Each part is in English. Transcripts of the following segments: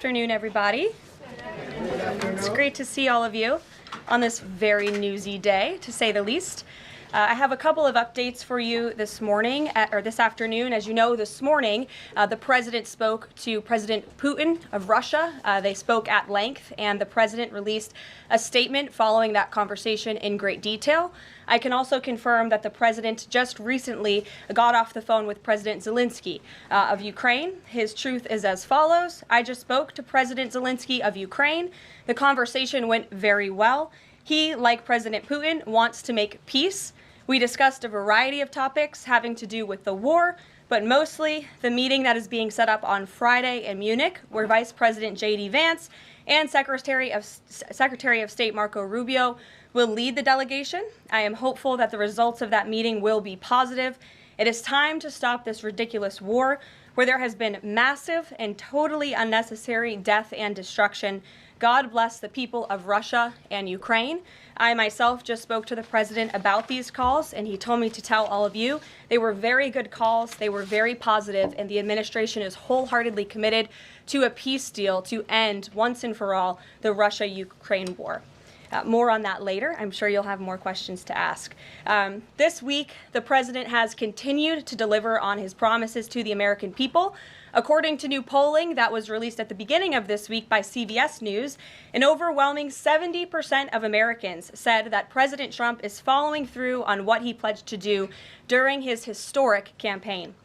Afternoon, everybody. It's great to see all of you on this very newsy day, to say the least. I have a couple of updates for you this morning, or this afternoon. As you know, this morning, the president spoke to President Putin of Russia. They spoke at length, and the president released a statement following that conversation in great detail. I can also confirm that the president just recently got off the phone with President Zelensky of Ukraine. His truth is as follows. I just spoke to President Zelensky of Ukraine. The conversation went very well. He, like President Putin, wants to make peace. We discussed a variety of topics having to do with the war, but mostly the meeting that is being set up on Friday in Munich, where Vice President J.D. Vance and Secretary of State Marco Rubio will lead the delegation. I am hopeful that the results of that meeting will be positive. It is time to stop this ridiculous war where there has been massive and totally unnecessary death and destruction. God bless the people of Russia and Ukraine. I myself just spoke to the president about these calls, and he told me to tell all of you they were very good calls, they were very positive, and the administration is wholeheartedly committed to a peace deal to end once and for all the Russia-Ukraine war. More on that later. I'm sure you'll have more questions to ask. This week, the president has continued to deliver on his promises to the American people. According to new polling that was released at the beginning of this week by CBS News, an overwhelming 70% of Americans said that President Trump is following through on what he pledged to do during his historic campaign.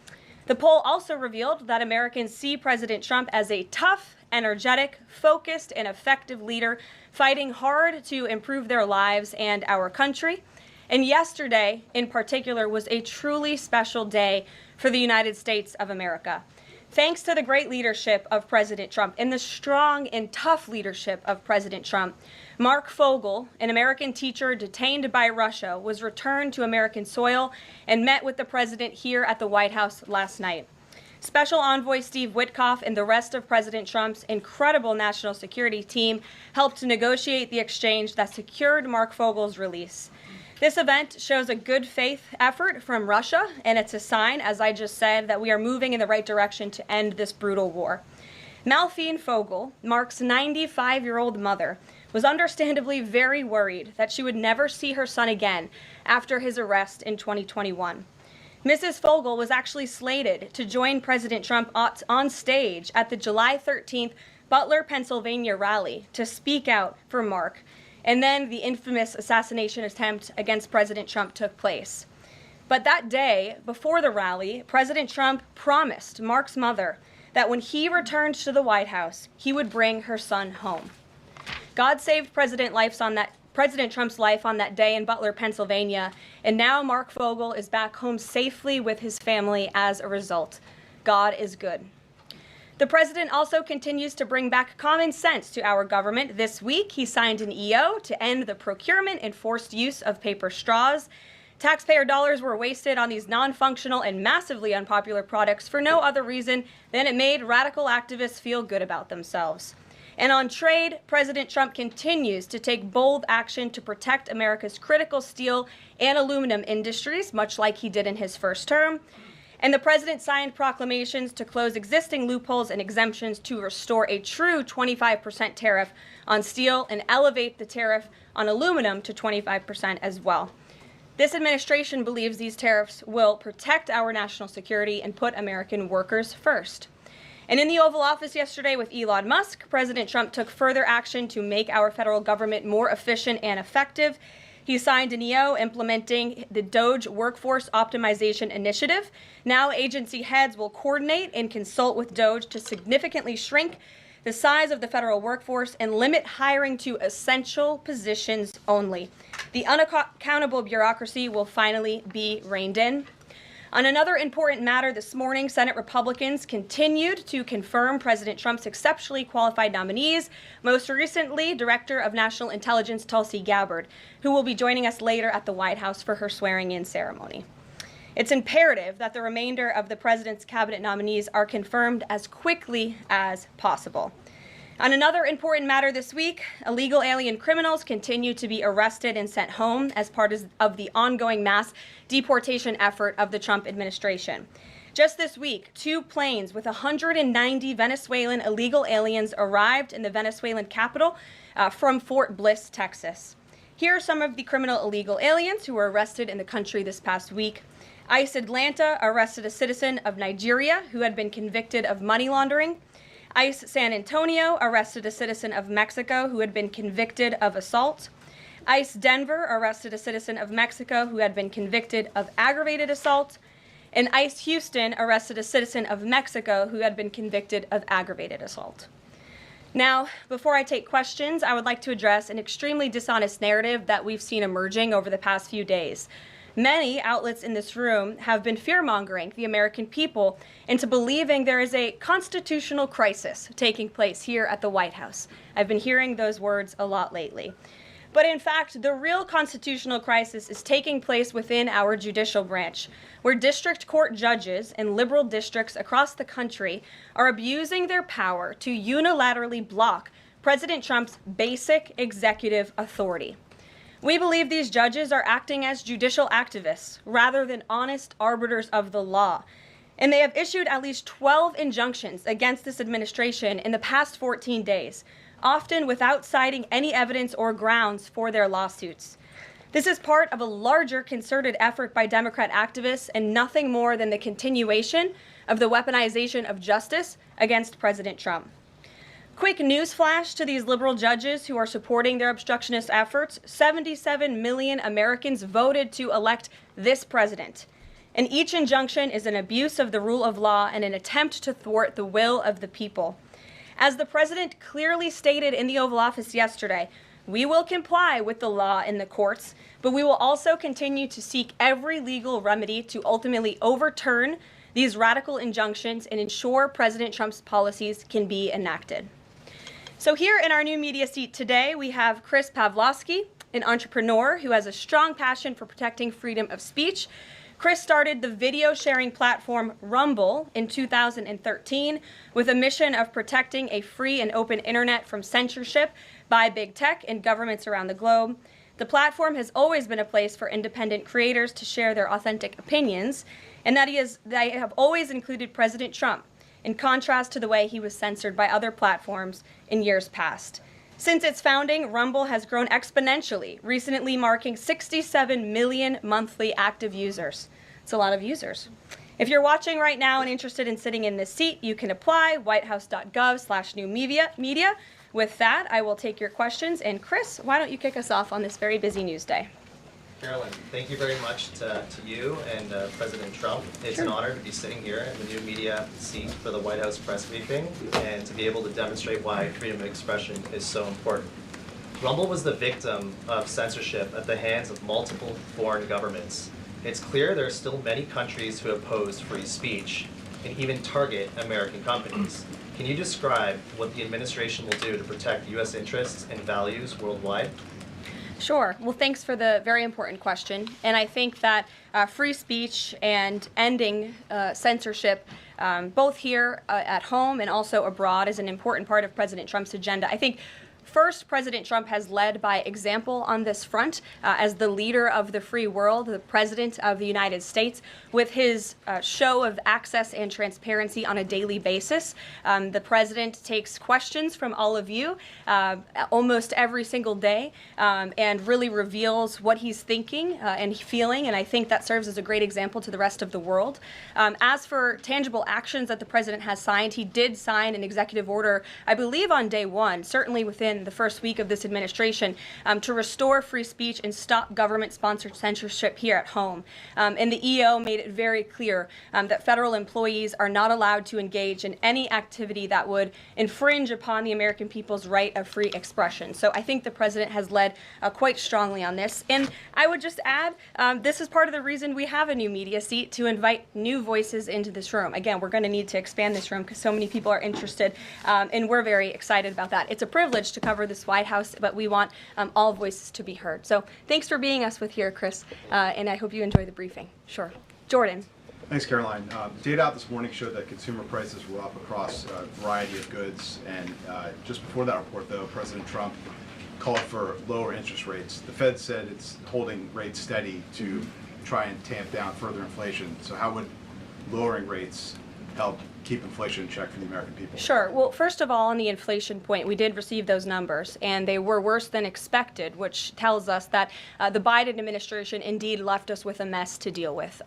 The poll also revealed that Americans see President Trump as a tough, energetic, focused, and effective leader fighting hard to improve their lives and our country. And yesterday, in particular, was a truly special day for the United States of America. Thanks to the great leadership of President Trump and the strong and tough leadership of President Trump, Mark Fogel, an American teacher detained by Russia, was returned to American soil and met with the president here at the White House last night. Special Envoy Steve Witkoff and the rest of President Trump's incredible national security team helped to negotiate the exchange that secured Mark Fogel's release. This event shows a good faith effort from Russia, and it's a sign, as I just said, that we are moving in the right direction to end this brutal war. Malphine Fogel, Mark's 95-year-old mother, was understandably very worried that she would never see her son again after his arrest in 2021. Mrs. Fogel was actually slated to join President Trump on stage at the July 13th Butler, Pennsylvania rally to speak out for Mark. And then the infamous assassination attempt against President Trump took place. But that day, before the rally, President Trump promised Mark's mother that when he returned to the White House, he would bring her son home. God saved President Trump's life on that day in Butler, Pennsylvania, and now Mark Fogel is back home safely with his family as a result. God is good. The president also continues to bring back common sense to our government. This week, he signed an EO to end the procurement and forced use of paper straws. Taxpayer dollars were wasted on these non-functional and massively unpopular products for no other reason than it made radical activists feel good about themselves. And on trade, President Trump continues to take bold action to protect America's critical steel and aluminum industries, much like he did in his first term. And the president signed proclamations to close existing loopholes and exemptions to restore a true 25% tariff on steel and elevate the tariff on aluminum to 25% as well. This administration believes these tariffs will protect our national security and put American workers first. And in the Oval Office yesterday with Elon Musk, President Trump took further action to make our federal government more efficient and effective. He signed an EO implementing the DOGE Workforce Optimization Initiative. Now agency heads will coordinate and consult with DOGE to significantly shrink the size of the federal workforce and limit hiring to essential positions only. The unaccountable bureaucracy will finally be reined in. On another important matter this morning, Senate Republicans continued to confirm President Trump's exceptionally qualified nominees, most recently Director of National Intelligence Tulsi Gabbard, who will be joining us later at the White House for her swearing-in ceremony. It's imperative that the remainder of the president's cabinet nominees are confirmed as quickly as possible. On another important matter this week, illegal alien criminals continue to be arrested and sent home as part of the ongoing mass deportation effort of the Trump administration. Just this week, 2 planes with 190 Venezuelan illegal aliens arrived in the Venezuelan capital from Fort Bliss, Texas. Here are some of the criminal illegal aliens who were arrested in the country this past week. ICE Atlanta arrested a citizen of Nigeria who had been convicted of money laundering. ICE San Antonio arrested a citizen of Mexico who had been convicted of assault. ICE Denver arrested a citizen of Mexico who had been convicted of aggravated assault. And ICE Houston arrested a citizen of Mexico who had been convicted of aggravated assault. Now, before I take questions, I would like to address an extremely dishonest narrative that we've seen emerging over the past few days. Many outlets in this room have been fear-mongering the American people into believing there is a constitutional crisis taking place here at the White House. I've been hearing those words a lot lately. But in fact, the real constitutional crisis is taking place within our judicial branch, where district court judges in liberal districts across the country are abusing their power to unilaterally block President Trump's basic executive authority. We believe these judges are acting as judicial activists rather than honest arbiters of the law. And they have issued at least 12 injunctions against this administration in the past 14 days, often without citing any evidence or grounds for their lawsuits. This is part of a larger concerted effort by Democrat activists and nothing more than the continuation of the weaponization of justice against President Trump. Quick news flash to these liberal judges who are supporting their obstructionist efforts: 77 million Americans voted to elect this president. And each injunction is an abuse of the rule of law and an attempt to thwart the will of the people. As the president clearly stated in the Oval Office yesterday, we will comply with the law in the courts, but we will also continue to seek every legal remedy to ultimately overturn these radical injunctions and ensure President Trump's policies can be enacted. So here in our new media seat today, we have Chris Pavlovsky, an entrepreneur who has a strong passion for protecting freedom of speech. Chris started the video sharing platform Rumble in 2013 with a mission of protecting a free and open internet from censorship by big tech and governments around the globe. The platform has always been a place for independent creators to share their authentic opinions, and they have always included President Trump, in contrast to the way he was censored by other platforms in years past. Since its founding, Rumble has grown exponentially, recently marking 67 million monthly active users. It's a lot of users. If you're watching right now and interested in sitting in this seat, you can apply, whitehouse.gov/new-media. With that, I will take your questions. And Chris, why don't you kick us off on this very busy news day? Karoline, thank you very much to you and President Trump. It's an honor to be sitting here in the new media seat for the White House press briefing and to be able to demonstrate why freedom of expression is so important. Rumble was the victim of censorship at the hands of multiple foreign governments. It's clear there are still many countries who oppose free speech and even target American companies. Can you describe what the administration will do to protect U.S. interests and values worldwide? Sure. Well, thanks for the very important question. And I think that free speech and ending censorship, both here at home and also abroad, is an important part of President Trump's agenda. I think first, President Trump has led by example on this front as the leader of the free world, the president of the United States, with his show of access and transparency on a daily basis. The president takes questions from all of you almost every single day and really reveals what he's thinking and feeling, and I think that serves as a great example to the rest of the world. As for tangible actions that the president has signed, he did sign an executive order, I believe on day one, certainly within the first week of this administration, to restore free speech and stop government-sponsored censorship here at home. And the EO made it very clear that federal employees are not allowed to engage in any activity that would infringe upon the American people's right of free expression. So I think the president has led quite strongly on this. And I would just add, this is part of the reason we have a new media seat, to invite new voices into this room. Again, we're going to need to expand this room because so many people are interested, and we're very excited about that. It's a privilege to cover this White House, but we want all voices to be heard. So thanks for being us with here, Chris, and I hope you enjoy the briefing. Sure. Jordan. Thanks, Karoline. Data out this morning showed that consumer prices were up across a variety of goods, and just before that report, though, President Trump called for lower interest rates. The Fed said it's holding rates steady to try and tamp down further inflation. So how would lowering rates help keep inflation in check for the American people? Sure. Well, first of all, on the inflation point, we did receive those numbers, and they were worse than expected, which tells us that the Biden administration indeed left us with a mess to deal with.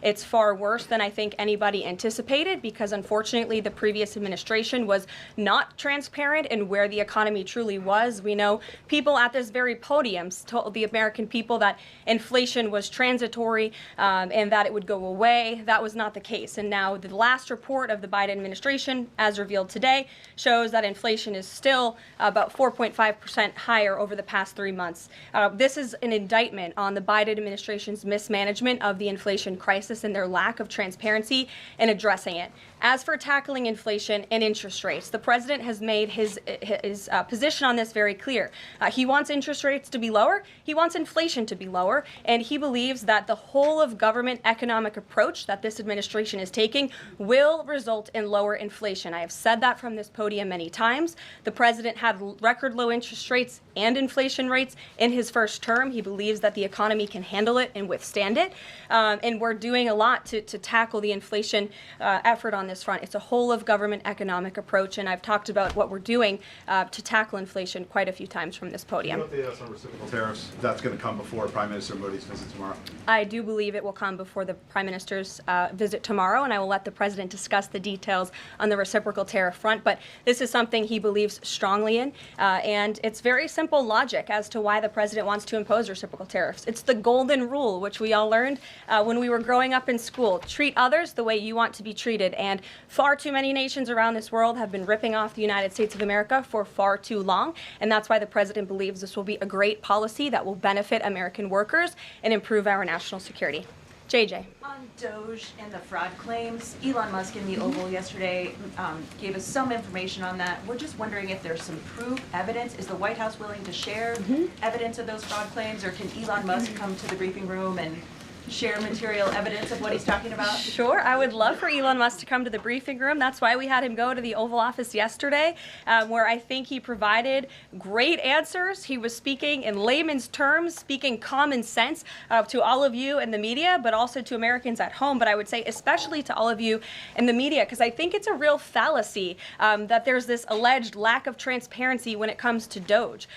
It's far worse than I think anybody anticipated, because unfortunately the previous administration was not transparent in where the economy truly was. We know people at this very podium told the American people that inflation was transitory and that it would go away. That was not the case. And now the last report of the Biden administration, as revealed today, shows that inflation is still about 4.5% higher over the past 3 months. This is an indictment on the Biden administration's mismanagement of the inflation crisis and their lack of transparency in addressing it. As for tackling inflation and interest rates, the president has made his position on this very clear. He wants interest rates to be lower, he wants inflation to be lower, and he believes that the whole of government economic approach that this administration is taking will result in lower inflation. I have said that from this podium many times. The president had record low interest rates and inflation rates in his first term. He believes that the economy can handle it and withstand it. And we're doing a lot to tackle the inflation effort on this front. It's a whole of government economic approach, and I've talked about what we're doing to tackle inflation quite a few times from this podium. Can you update us on reciprocal tariffs? That's going to come before Prime Minister Modi's visit tomorrow. I do believe it will come before the Prime Minister's visit tomorrow, and I will let the President discuss the details on the reciprocal tariff front. But this is something he believes strongly in, and it's very simple logic as to why the President wants to impose reciprocal tariffs. It's the golden rule, which we all learned when we were growing up in school. Treat others the way you want to be treated, and far too many nations around this world have been ripping off the United States of America for far too long, and that's why the President believes this will be a great policy that will benefit American workers and improve our national security. JJ. On Doge and the fraud claims, Elon Musk in the Oval yesterday gave us some information on that. We're just wondering if there's some proof, evidence. Is the White House willing to share evidence of those fraud claims, or can Elon Musk come to the briefing room and share material evidence of what he's talking about? Sure, I would love for Elon Musk to come to the briefing room. That's why we had him go to the Oval Office yesterday, where I think he provided great answers. He was speaking in layman's terms, speaking common sense to all of you in the media, but also to Americans at home. But I would say especially to all of you in the media, because I think it's a real fallacy that there's this alleged lack of transparency when it comes to Doge.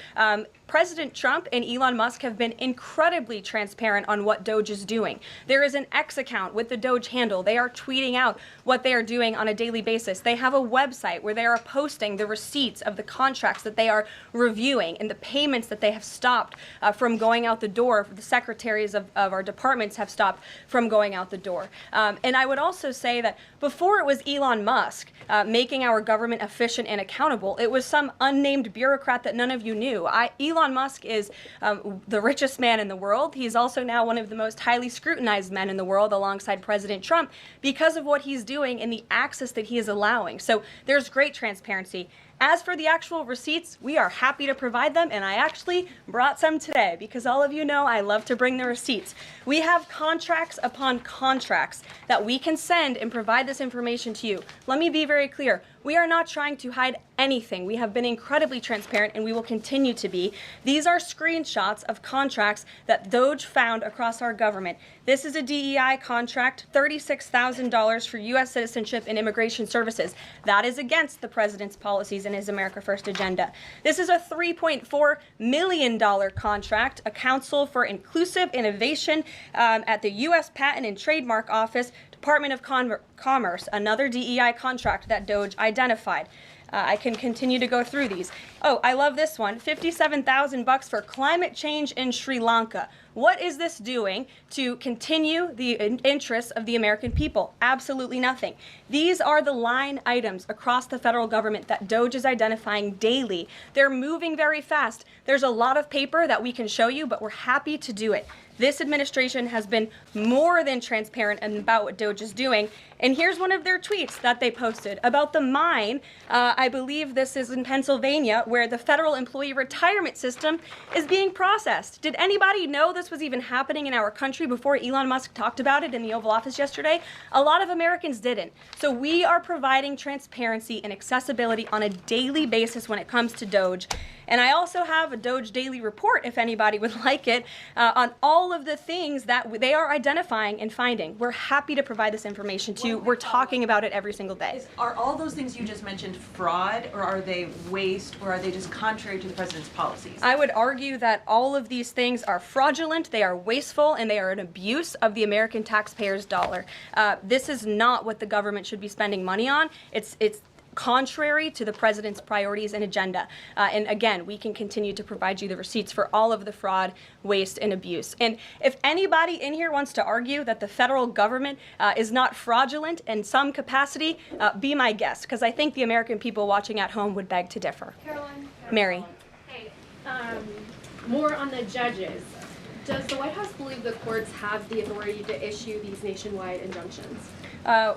President Trump and Elon Musk have been incredibly transparent on what Doge is doing. There is an X account with the Doge handle. They are tweeting out what they are doing on a daily basis. They have a website where they are posting the receipts of the contracts that they are reviewing and the payments that they have stopped from going out the door. The secretaries of our departments have stopped from going out the door. And I would also say that before it was Elon Musk making our government efficient and accountable, it was some unnamed bureaucrat that none of you knew. Elon Musk is the richest man in the world. He's also now one of the most highly scrutinized men in the world alongside President Trump because of what he's doing and the access that he is allowing. So there's great transparency. As for the actual receipts, we are happy to provide them, and I actually brought some today because all of you know I love to bring the receipts. We have contracts upon contracts that we can send and provide this information to you. Let me be very clear. We are not trying to hide anything. We have been incredibly transparent, and we will continue to be. These are screenshots of contracts that Doge found across our government. This is a DEI contract, $36,000 for U.S. citizenship and immigration services. That is against the president's policies and his America First agenda. This is a $3.4 million contract, a Council for Inclusive Innovation at the U.S. Patent and Trademark Office, Department of Commerce, another DEI contract that Doge identified. I can continue to go through these. Oh, I love this one, $57,000 for climate change in Sri Lanka. What is this doing to continue the interests of the American people? Absolutely nothing. These are the line items across the federal government that Doge is identifying daily. They're moving very fast. There's a lot of paper that we can show you, but we're happy to do it. This administration has been more than transparent about what Doge is doing. And here's one of their tweets that they posted about the mine. I believe this is in Pennsylvania, where the federal employee retirement system is being processed. Did anybody know this was even happening in our country before Elon Musk talked about it in the Oval Office yesterday? A lot of Americans didn't. So we are providing transparency and accessibility on a daily basis when it comes to Doge. And I also have a Doge daily report, if anybody would like it, on all all of the things that they are identifying and finding. We're happy to provide this information to you. We're talking about it every single day. Are all those things you just mentioned fraud, or are they waste, or are they just contrary to the president's policies? I would argue that all of these things are fraudulent, they are wasteful, and they are an abuse of the American taxpayer's dollar. This is not what the government should be spending money on. It's contrary to the president's priorities and agenda. And again, we can continue to provide you the receipts for all of the fraud, waste, and abuse. And if anybody in here wants to argue that the federal government is not fraudulent in some capacity, be my guest, because I think the American people watching at home would beg to differ. Caroline? Mary. Hey, more on the judges. Does the White House believe the courts have the authority to issue these nationwide injunctions?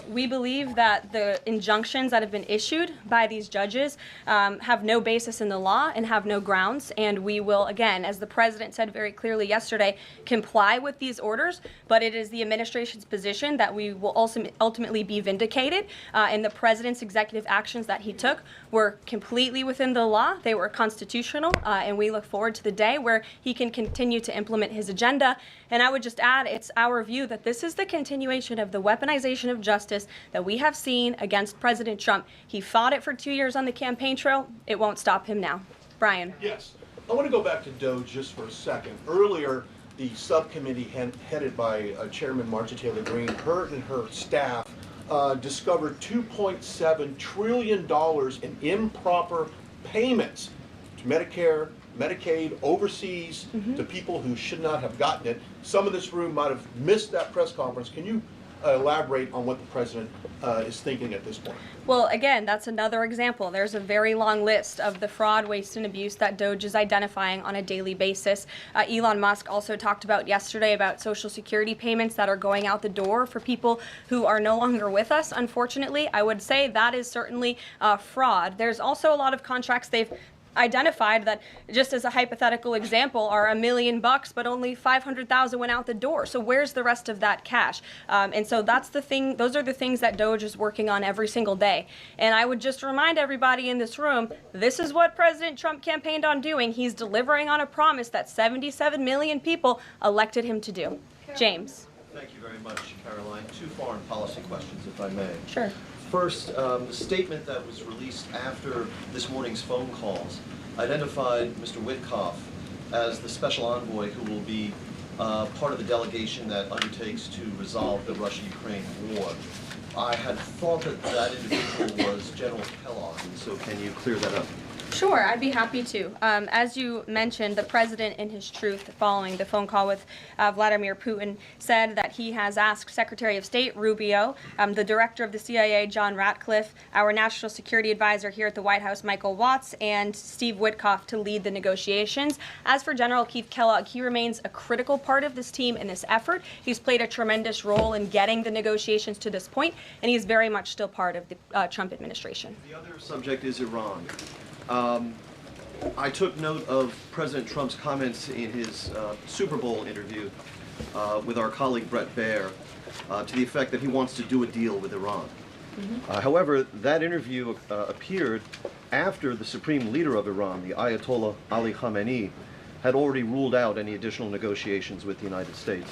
We believe that the injunctions that have been issued by these judges have no basis in the law and have no grounds, and we will, again, as the president said very clearly yesterday, comply with these orders, but it is the administration's position that we will also ultimately be vindicated, and the president's executive actions that he took were completely within the law, they were constitutional, and we look forward to the day where he can continue to implement his agenda. And I would just add, it's our view that this is the continuation of the weaponization of justice that we have seen against President Trump. He fought it for 2 years on the campaign trail. It won't stop him now. Brian. Yes. I want to go back to DOGE just for a second. Earlier, the subcommittee headed by Chairman Marjorie Taylor Greene, her and her staff discovered $2.7 trillion in improper payments to Medicare, Medicaid, overseas, to people who should not have gotten it. Some of this room might have missed that press conference. Can you elaborate on what the president is thinking at this point? Well, again, that's another example. There's a very long list of the fraud, waste, and abuse that DOGE is identifying on a daily basis. Elon Musk also talked about yesterday about Social Security payments that are going out the door for people who are no longer with us, unfortunately. I would say that is certainly fraud. There's also a lot of contracts they've identified that, just as a hypothetical example, are $1 million, but only 500,000 went out the door. So where's the rest of that cash? And so that's the thing. Those are the things that DOGE is working on every single day. And I would just remind everybody in this room, this is what President Trump campaigned on doing. He's delivering on a promise that 77 million people elected him to do. James. Thank you very much, Caroline. Two foreign policy questions, if I may. Sure. First, the statement that was released after this morning's phone calls identified Mr. Witkoff as the special envoy who will be part of the delegation that undertakes to resolve the Russia-Ukraine war. I had thought that that individual was General Kellogg, and so can you clear that up? Sure, I'd be happy to. As you mentioned, the president in his truth following the phone call with Vladimir Putin said that he has asked Secretary of State Rubio, the director of the CIA, John Ratcliffe, our national security advisor here at the White House, Michael Watts, and Steve Witkoff to lead the negotiations. As for General Keith Kellogg, he remains a critical part of this team in this effort. He's played a tremendous role in getting the negotiations to this point, and he's very much still part of the Trump administration. The other subject is Iran. I took note of President Trump's comments in his Super Bowl interview with our colleague Bret Baier to the effect that he wants to do a deal with Iran. However, that interview appeared after the supreme leader of Iran, the Ayatollah Ali Khamenei, had already ruled out any additional negotiations with the United States.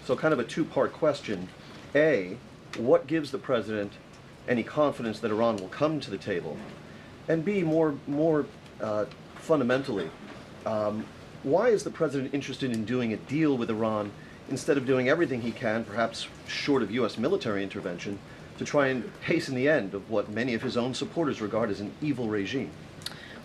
So kind of a two-part question. A, what gives the president any confidence that Iran will come to the table? And B, more fundamentally, why is the president interested in doing a deal with Iran instead of doing everything he can, perhaps short of U.S. military intervention, to try and hasten the end of what many of his own supporters regard as an evil regime?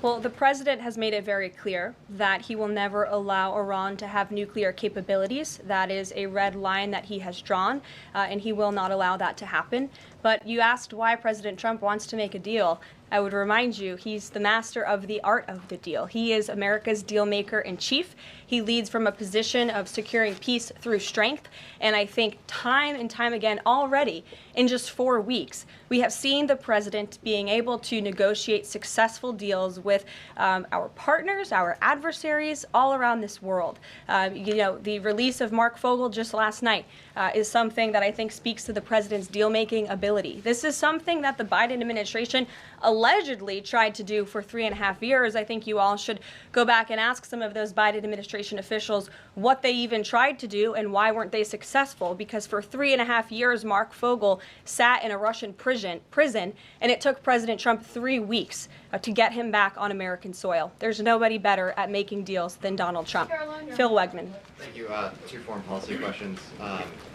Well, the president has made it very clear that he will never allow Iran to have nuclear capabilities. That is a red line that he has drawn, and he will not allow that to happen. But you asked why President Trump wants to make a deal. I would remind you, he's the master of the art of the deal. He is America's deal maker in chief. He leads from a position of securing peace through strength. And I think time and time again already, in just 4 weeks, We have seen the president being able to negotiate successful deals with our partners, our adversaries all around this world. You know, the release of Mark Fogel just last night is something that I think speaks to the president's deal-making ability. This is something that the Biden administration allegedly tried to do for 3.5 years. I think you all should go back and ask some of those Biden administration officials what they even tried to do and why weren't they successful, because for 3.5 years Mark Fogel sat in a Russian prison and it took President Trump 3 weeks to get him back on American soil. There's nobody better at making deals than Donald Trump. Karoline, Phil Wegman. Thank you. Two foreign policy questions.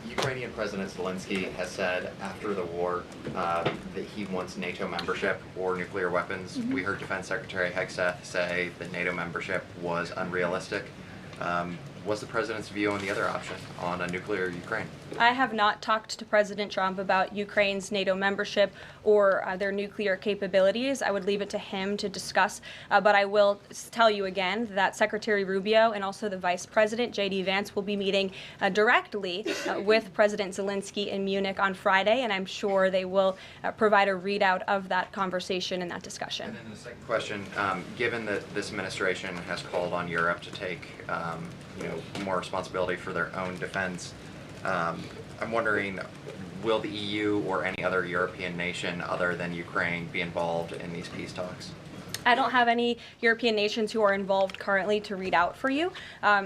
Ukrainian President Zelensky has said after the war that he wants NATO membership or nuclear weapons. We heard Defense Secretary Hegseth say that NATO membership was unrealistic. What's the president's view on the other option, on a nuclear Ukraine? I have not talked to President Trump about Ukraine's NATO membership or their nuclear capabilities. I would leave it to him to discuss, but I will tell you again that Secretary Rubio and also the Vice President, J.D. Vance, will be meeting directly with President Zelensky in Munich on Friday, and I'm sure they will provide a readout of that conversation and that discussion. And then the second question, given that this administration has called on Europe to take more responsibility for their own defense, I'm wondering, will the EU or any other European nation other than Ukraine be involved in these peace talks? I don't have any European nations who are involved currently to read out for you.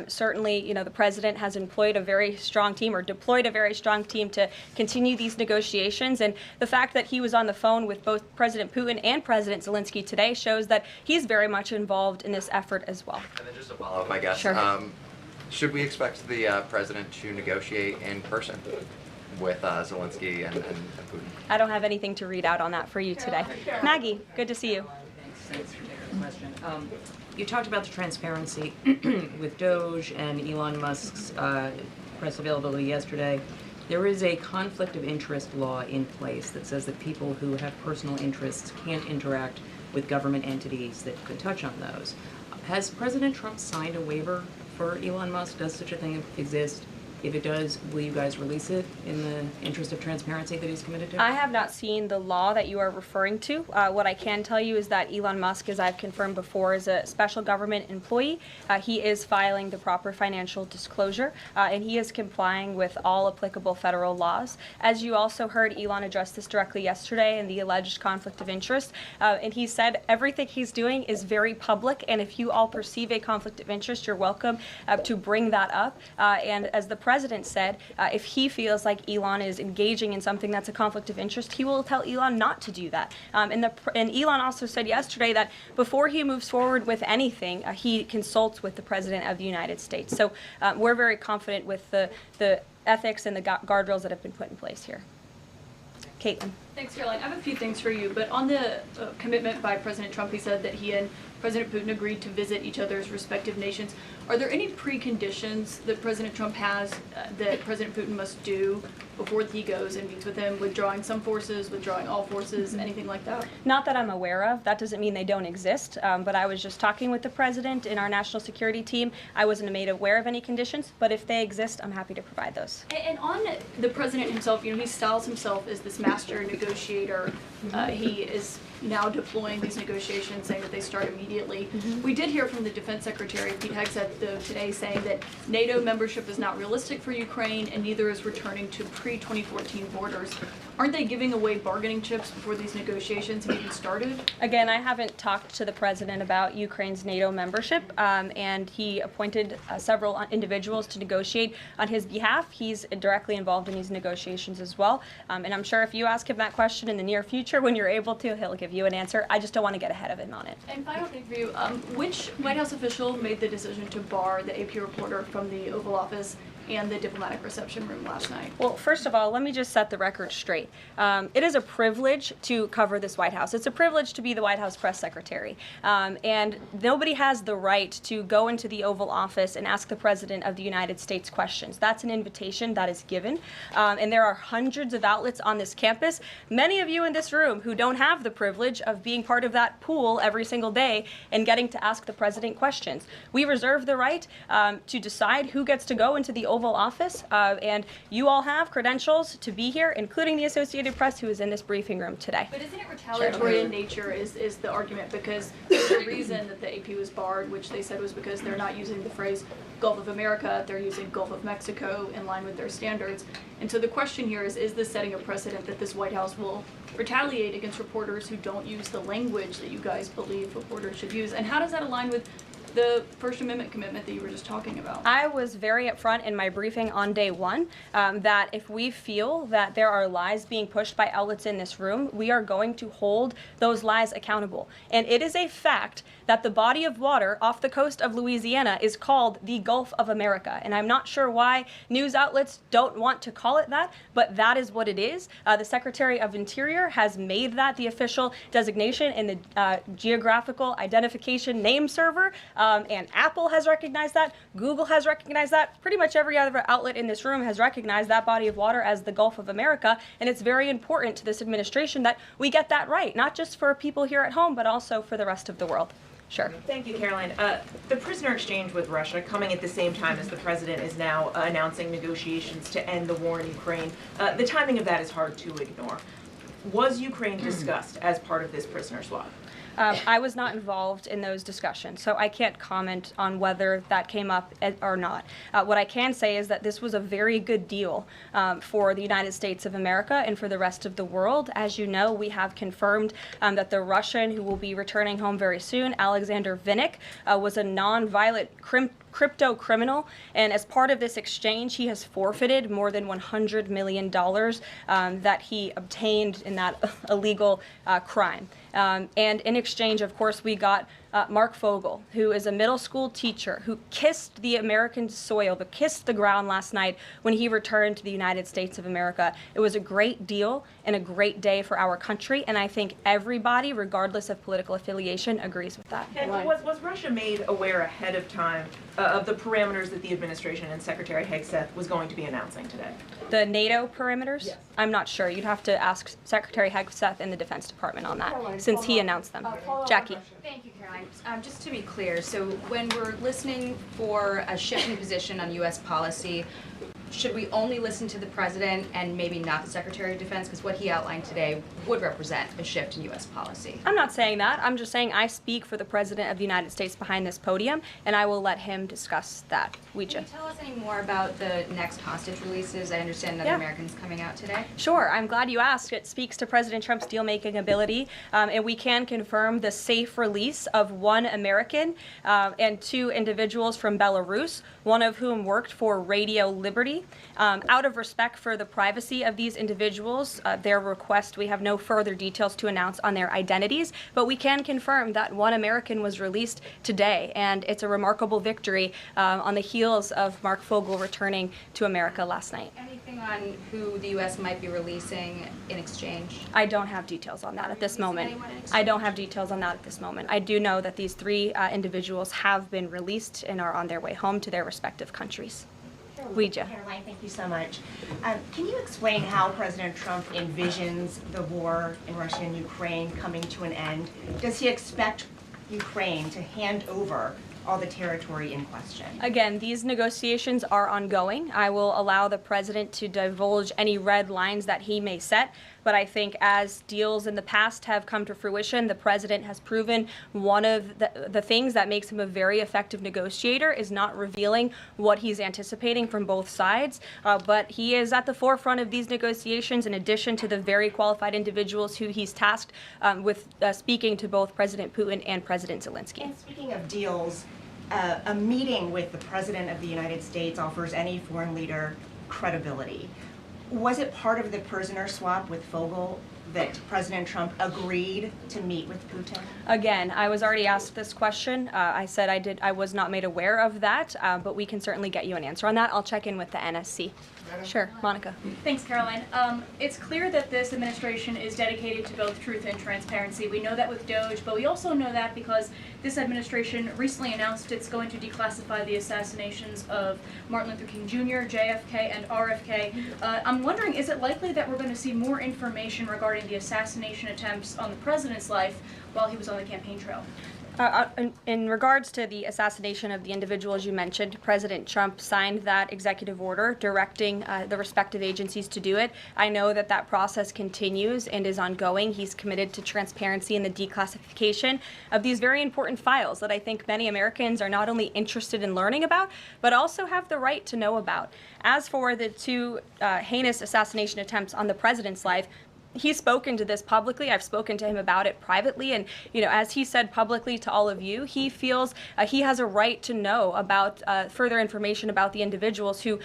Certainly, you know, the president has employed a very strong team or deployed a very strong team to continue these negotiations. And the fact that he was on the phone with both President Putin and President Zelensky today shows that he's very much involved in this effort as well. And then just a follow-up, I guess. Sure. Should we expect the president to negotiate in person with Zelensky and Putin? I don't have anything to read out on that for you today. Maggie, good to see you. Thanks for taking the question. You talked about the transparency with Doge and Elon Musk's press availability yesterday. There is a conflict of interest law in place that says that people who have personal interests can't interact with government entities that could touch on those. Has President Trump signed a waiver for Elon Musk? Does such a thing exist? If it does, will you guys release it in the interest of transparency that he's committed to? I have not seen the law that you are referring to. What I can tell you is that Elon Musk, as I've confirmed before, is a special government employee. He is filing the proper financial disclosure, and he is complying with all applicable federal laws. As you also heard, Elon address this directly yesterday in the alleged conflict of interest, and he said everything he's doing is very public, and if you all perceive a conflict of interest, you're welcome to bring that up. And as the president said, if he feels like Elon is engaging in something that's a conflict of interest, he will tell Elon not to do that. And Elon also said yesterday that before he moves forward with anything, he consults with the President of the United States. So we're very confident with the ethics and the guardrails that have been put in place here. Caitlin. Thanks, Caroline. I have a few things for you, but on the commitment by President Trump, he said that he and President Putin agreed to visit each other's respective nations. Are there any preconditions that President Trump has that President Putin must do before he goes and meets with him, withdrawing some forces, withdrawing all forces, anything like that? Not that I'm aware of. That doesn't mean they don't exist, but I was just talking with the president in our national security team. I wasn't made aware of any conditions, but if they exist, I'm happy to provide those. And on the president himself, you know, he styles himself as this master negotiator. He is now deploying these negotiations, saying that they start immediately. We did hear from the Defense Secretary, Pete Hegseth, though, today saying that NATO membership is not realistic for Ukraine and neither is returning to pre-2014 borders. Aren't they giving away bargaining chips before these negotiations have even started? Again, I haven't talked to the president about Ukraine's NATO membership, and he appointed several individuals to negotiate on his behalf. He's directly involved in these negotiations as well, and I'm sure if you ask him that question in the near future when you're able to, he'll give you an answer. I just don't want to get ahead of him on it. And final thing for you, which White House official made the decision to bar the AP reporter from the Oval Office and the diplomatic reception room last night? Well, first of all, let me just set the record straight. It is a privilege to cover this White House. It's a privilege to be the White House press secretary. And nobody has the right to go into the Oval Office and ask the President of the United States questions. That's an invitation that is given. And there are hundreds of outlets on this campus, many of you in this room who don't have the privilege of being part of that pool every single day and getting to ask the President questions. We reserve the right to decide who gets to go into the Oval Oval Office, and you all have credentials to be here, including the Associated Press, who is in this briefing room today. But isn't it retaliatory in nature is the argument, because the reason that the AP was barred, which they said was because they're not using the phrase Gulf of America, they're using Gulf of Mexico in line with their standards. And so the question here is this setting a precedent that this White House will retaliate against reporters who don't use the language that you guys believe reporters should use? And how does that align with the First Amendment commitment that you were just talking about? I was very upfront in my briefing on day one that if we feel that there are lies being pushed by outlets in this room, we are going to hold those lies accountable. And it is a fact that the body of water off the coast of Louisiana is called the Gulf of America. And I'm not sure why news outlets don't want to call it that, but that is what it is. The Secretary of Interior has made that the official designation in the Geographical Identification Name Server. And Apple has recognized that, Google has recognized that, pretty much every other outlet in this room has recognized that body of water as the Gulf of America, and it's very important to this administration that we get that right, not just for people here at home, but also for the rest of the world. Sure. Thank you, Karoline. The prisoner exchange with Russia coming at the same time as the president is now announcing negotiations to end the war in Ukraine. The timing of that is hard to ignore. Was Ukraine discussed as part of this prisoner swap? I was not involved in those discussions, so I can't comment on whether that came up or not. What I can say is that this was a very good deal for the United States of America and for the rest of the world. As you know, we have confirmed that the Russian who will be returning home very soon, Alexander Vinnik, was a non-violent crypto criminal, and as part of this exchange, he has forfeited more than $100 million that he obtained in that illegal crime. And in exchange, of course, we got Mark Fogel, who is a middle school teacher who kissed the American soil, but kissed the ground last night when he returned to the United States of America. It was a great deal and a great day for our country, and I think everybody, regardless of political affiliation, agrees with that. And was Russia made aware ahead of time of the parameters that the administration and Secretary Hegseth was going to be announcing today? The NATO perimeters? Yes. I'm not sure. You'd have to ask Secretary Hegseth in the Defense Department on that, since he announced them. Jackie. Thank you, Caroline. Just to be clear, so when we're listening for a shift in position on U.S. policy, should we only listen to the president and maybe not the Secretary of Defense? Because what he outlined today would represent a shift in U.S. policy. I'm not saying that. I'm just saying I speak for the President of the United States behind this podium, and I will let him discuss that. Can you tell us any more about the next hostage releases? I understand another American's coming out today. Sure. I'm glad you asked. It speaks to President Trump's deal-making ability, and we can confirm the safe release of one American and two individuals from Belarus, one of whom worked for Radio Liberty. Out of respect for the privacy of these individuals, their request, we have no further details to announce on their identities, but we can confirm that one American was released today, and it's a remarkable victory on the heels of Mark Fogel returning to America last night. Anything on who the U.S. might be releasing in exchange? I don't have details on that at this moment. I don't have details on that at this moment. I do know that these three individuals have been released and are on their way home to their respective countries. Karoline, thank you so much. Can you explain how President Trump envisions the war in Russia and Ukraine coming to an end? Does he expect Ukraine to hand over all the territory in question? Again, these negotiations are ongoing. I will allow the president to divulge any red lines that he may set, but I think as deals in the past have come to fruition, the president has proven one of the things that makes him a very effective negotiator is not revealing what he's anticipating from both sides, but he is at the forefront of these negotiations in addition to the very qualified individuals who he's tasked with speaking to both President Putin and President Zelensky. And speaking of deals, a meeting with the President of the United States offers any foreign leader credibility. Was it part of the prisoner swap with Fogel that President Trump agreed to meet with Putin? Again, I was already asked this question. I said I was not made aware of that, but we can certainly get you an answer on that. I'll check in with the NSC. Sure, Monica. Thanks, Caroline. It's clear that this administration is dedicated to both truth and transparency. We know that with Doge, but we also know that because this administration recently announced it's going to declassify the assassinations of Martin Luther King Jr., JFK, and RFK. I'm wondering, is it likely that we're going to see more information regarding the assassination attempts on the president's life while he was on the campaign trail? In regards to the assassination of the individual, as you mentioned, President Trump signed that executive order directing the respective agencies to do it. I know that that process continues and is ongoing. He's committed to transparency and the declassification of these very important files that I think many Americans are not only interested in learning about, but also have the right to know about. As for the two heinous assassination attempts on the president's life, he's spoken to this publicly. I've spoken to him about it privately, and as he said publicly to all of you, he feels he has a right to know about further information about the individuals who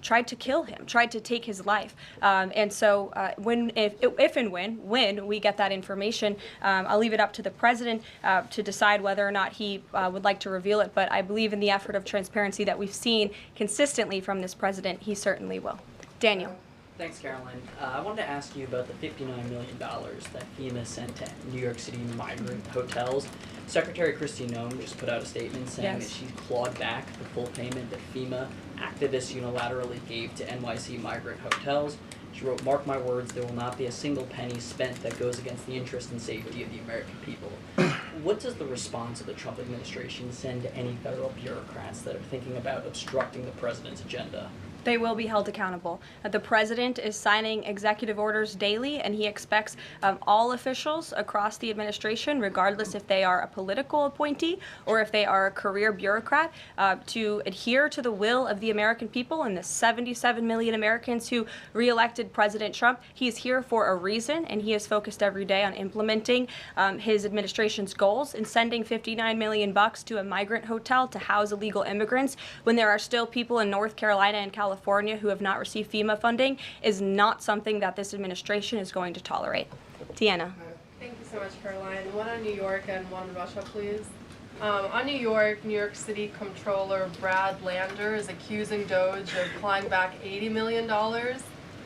tried to kill him, tried to take his life. And so, if and when we get that information, I'll leave it up to the president to decide whether or not he would like to reveal it. But I believe in the effort of transparency that we've seen consistently from this president, he certainly will. Daniel. Thanks, Caroline. I wanted to ask you about the $59 million that FEMA sent to New York City migrant hotels. Secretary Kristi Noem just put out a statement saying that she clawed back the full payment that FEMA activists unilaterally gave to NYC migrant hotels. She wrote, "Mark my words, there will not be a single penny spent that goes against the interest and safety of the American people." What does the response of the Trump administration send to any federal bureaucrats that are thinking about obstructing the president's agenda? They will be held accountable. The president is signing executive orders daily, and he expects all officials across the administration, regardless if they are a political appointee or if they are a career bureaucrat, to adhere to the will of the American people and the 77 million Americans who re-elected President Trump. He's here for a reason, and he is focused every day on implementing his administration's goals, and sending $59 million to a migrant hotel to house illegal immigrants when there are still people in North Carolina and California who have not received FEMA funding is not something that this administration is going to tolerate. Tiana. Thank you so much, Caroline. One on New York and one on Russia, please. On New York City Comptroller Brad Lander is accusing DOJ of clawing back $80 million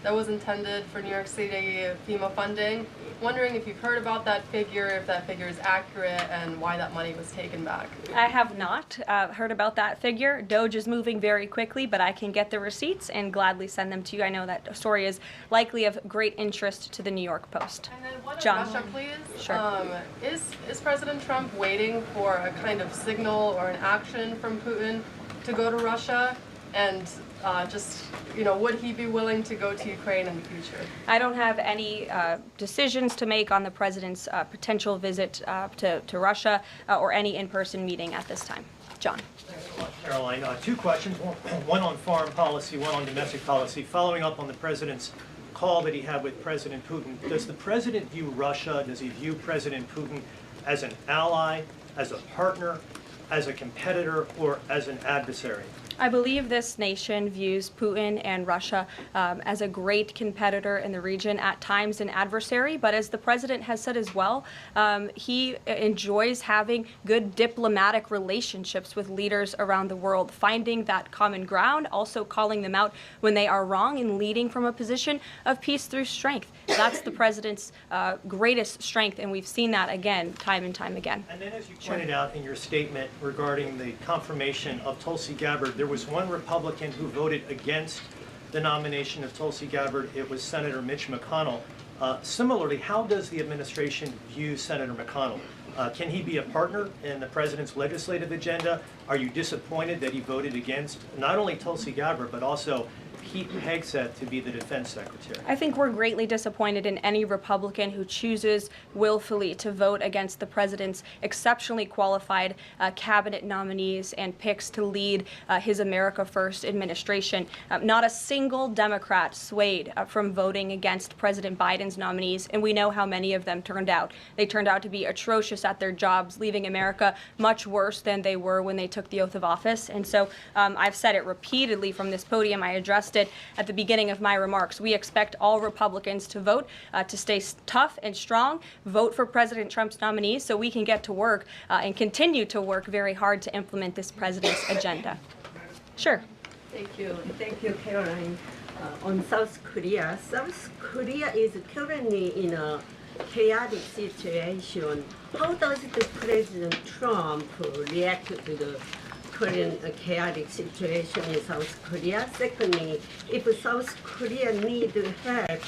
that was intended for New York City FEMA funding. Wondering if you've heard about that figure, if that figure is accurate, and why that money was taken back. I have not heard about that figure. DOJ is moving very quickly, but I can get the receipts and gladly send them to you. I know that story is likely of great interest to the New York Post. And then one John. on Russia, please. Sure. Is President Trump waiting for a kind of signal or an action from Putin to go to Russia? And would he be willing to go to Ukraine in the future? I don't have any decisions to make on the president's potential visit to Russia or any in-person meeting at this time. John. Thanks a lot, Caroline. Two questions, one on foreign policy, one on domestic policy. Following up on the president's call that he had with President Putin, does the president view Russia, does he view President Putin as an ally, as a partner, as a competitor, or as an adversary? I believe this nation views Putin and Russia as a great competitor in the region, at times an adversary, but as the president has said as well, he enjoys having good diplomatic relationships with leaders around the world, finding that common ground, also calling them out when they are wrong, and leading from a position of peace through strength. That's the president's greatest strength, and we've seen that again, time and time again. And then, as you pointed out in your statement regarding the confirmation of Tulsi Gabbard, there was one Republican who voted against the nomination of Tulsi Gabbard. It was Senator Mitch McConnell. Similarly, how does the administration view Senator McConnell? Can he be a partner in the president's legislative agenda? Are you disappointed that he voted against not only Tulsi Gabbard, but also Pete Hegseth to be the defense secretary? I think we're greatly disappointed in any Republican who chooses willfully to vote against the president's exceptionally qualified cabinet nominees and picks to lead his America First administration. Not a single Democrat swayed from voting against President Biden's nominees, and we know how many of them turned out. They turned out to be atrocious at their jobs, leaving America much worse than they were when they took the oath of office. And so I've said it repeatedly from this podium. I addressed it at the beginning of my remarks. We expect all Republicans to vote, to stay tough and strong, vote for President Trump's nominees so we can get to work and continue to work very hard to implement this president's agenda. Sure. Thank you, Caroline. On South Korea is currently in a chaotic situation. How does the President Trump react to the current chaotic situation in South Korea? Secondly, if South Korea needs help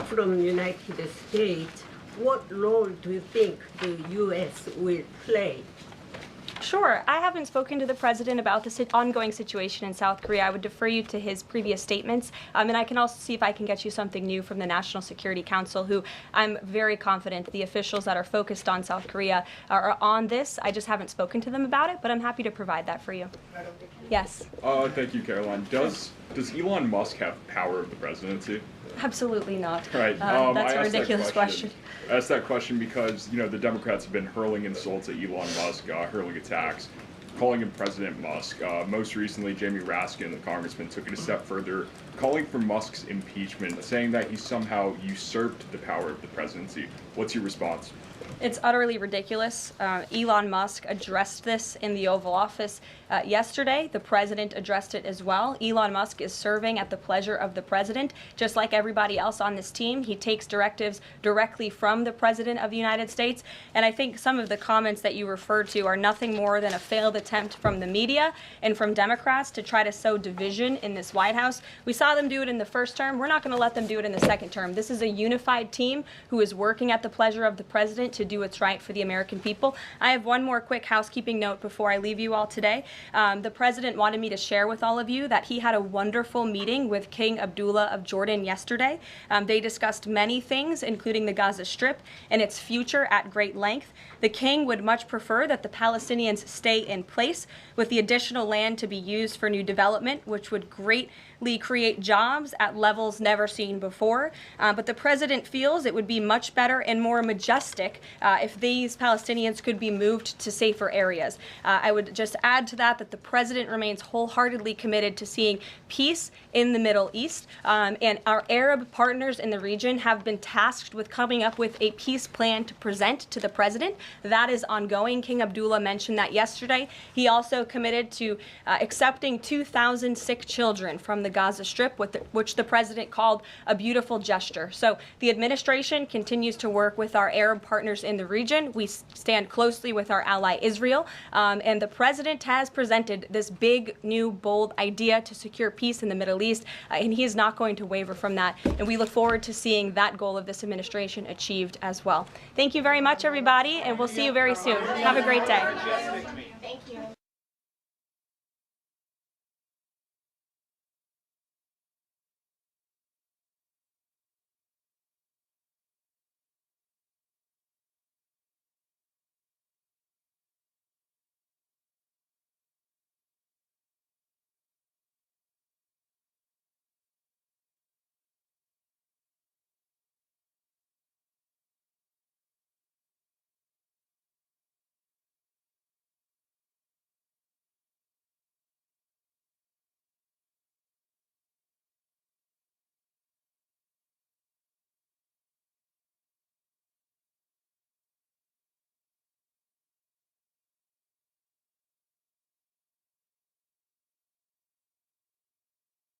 from United States, what role do you think the U.S. will play? Sure. I haven't spoken to the president about the ongoing situation in South Korea. I would defer you to his previous statements. And I can also see if I can get you something new from the National Security Council, who I'm very confident the officials that are focused on South Korea are on this. I just haven't spoken to them about it, but I'm happy to provide that for you. Yes. Thank you, Karoline. Does Elon Musk have power of the presidency? Absolutely not. Right. That's a ridiculous question. I asked that question because, the Democrats have been hurling insults at Elon Musk, hurling attacks, calling him President Musk. Most recently, Jamie Raskin, the congressman, took it a step further, calling for Musk's impeachment, saying that he somehow usurped the power of the presidency. What's your response? It's utterly ridiculous. Elon Musk addressed this in the Oval Office yesterday. The president addressed it as well. Elon Musk is serving at the pleasure of the president, just like everybody else on this team. He takes directives directly from the president of the United States. And I think some of the comments that you referred to are nothing more than a failed attempt from the media and from Democrats to try to sow division in this White House. We saw them do it in the first term. We're not going to let them do it in the second term. This is a unified team who is working at the pleasure of the president to do what's right for the American people. I have one more quick housekeeping note before I leave you all today. The president wanted me to share with all of you that he had a wonderful meeting with King Abdullah of Jordan yesterday. They discussed many things, including the Gaza Strip and its future at great length. The king would much prefer that the Palestinians stay in place, with the additional land to be used for new development, which would greatly create jobs at levels never seen before. But the president feels it would be much better and more majestic if these Palestinians could be moved to safer areas. I would just add to that the president remains wholeheartedly committed to seeing peace in the Middle East, and our Arab partners in the region have been tasked with coming up with a peace plan to present to the president. That is ongoing. King Abdullah mentioned that yesterday. He also committed to accepting 2,000 sick children from the Gaza Strip, which the president called a beautiful gesture. So the administration continues to work with our Arab partners in the region. We stand closely with our ally Israel, and the president has presented this big, new, bold idea to secure peace in the Middle East, and he is not going to waver from that. And we look forward to seeing that goal of this administration achieved as well. Thank you very much, everybody, and we'll see you very soon. Have a great day. Thank you.